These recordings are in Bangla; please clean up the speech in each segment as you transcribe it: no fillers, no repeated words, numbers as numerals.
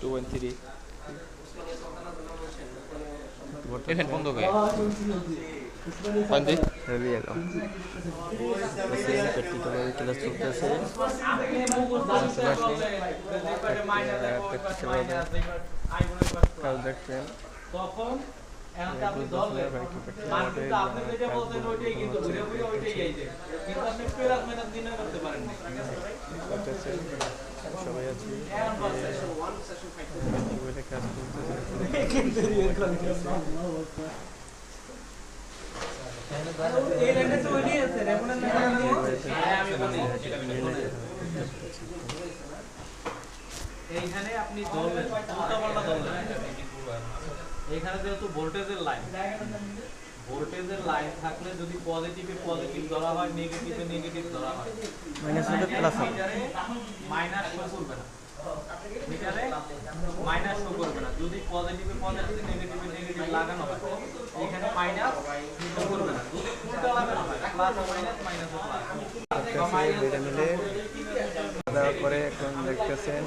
213 এখানে বন্ধ করে পান্ডে রেডি এলো প্র্যাকটিক্যাল ক্লাস চলতেছে কাজ দেখছেন তখন এখন আপনি ধরলেন মার্কেট আপনি যেটা বলতেন ওইটাই কিন্তু ঘুরে ঘুরে ওইটাই আইছে কিন্তু আপনি প্লাস মাইনাস নির্ণয় করতে পারেন না সবাই আছি কাজ এইখানে আপনি ধরলেন উল্টাপাল্টা ধরলেন এইখানে যেহেতু ভোল্টেজের থাকলে যদি পজিটিভে পজিটিভ ধরা হয় নেগেটিভে নেগেটিভ ধরা হয় মাইনাস হলে প্লাস হবে মাইনাস শো করবে না মিটারে মাইনাস শো করবে না যদি পজিটিভে পজিটিভ নেগেটিভে নেগেটিভ লাগানো হয় এখানে মাইনাস শো করবে না যদি উল্টা লাগানো হয় প্লাস মাইনাস মাইনাস প্লাস মিলে দেওয়ার পরে এখন দেখতেছেন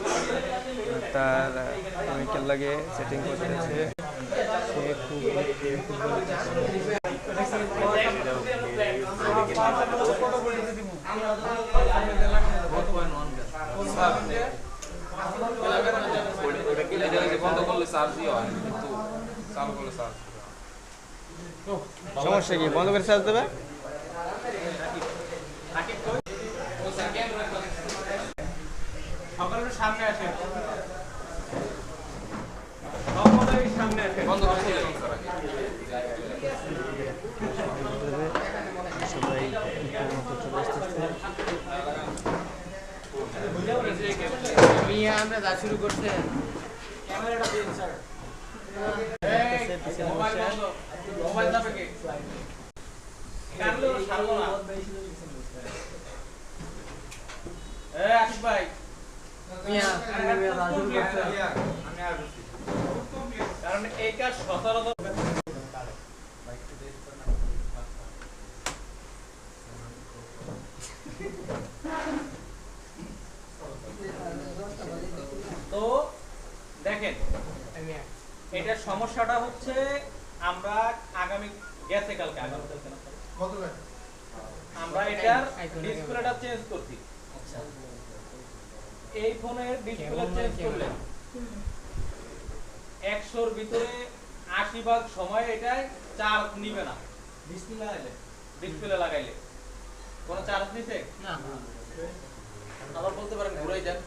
তার কেমিক্যাল লাগে সেটিং করতেছে সে খুব সমস্যা কি বন্ধ করে চার্জ দেবে সকালের সামনে আসে সামনে আসে বন্ধ করে সবাই মতো চলে আসতেছে আমরা যা শুরু করতে ক্যামেরাটা দিন স্যার মোবাইল যাবে কি কারলো ছাড়বো না আশিক ভাই কারণ এই কাজ সচরাচর তো দেখেন এটার সমস্যাটা হচ্ছে আমরা আগামী গেছে কালকে আমরা এটার ডিসপ্লেটা চেঞ্জ করছি এই ফোনের ডিসপ্লে চেঞ্জ করলে 100 এর ভিতরে 80 ভাগ সময় এটাই চার্জ নিবে না ডিসপ্লে লাগাইলে কোন চার্জ নিছে না আবার বলতে পারেন ঘুরাই দেন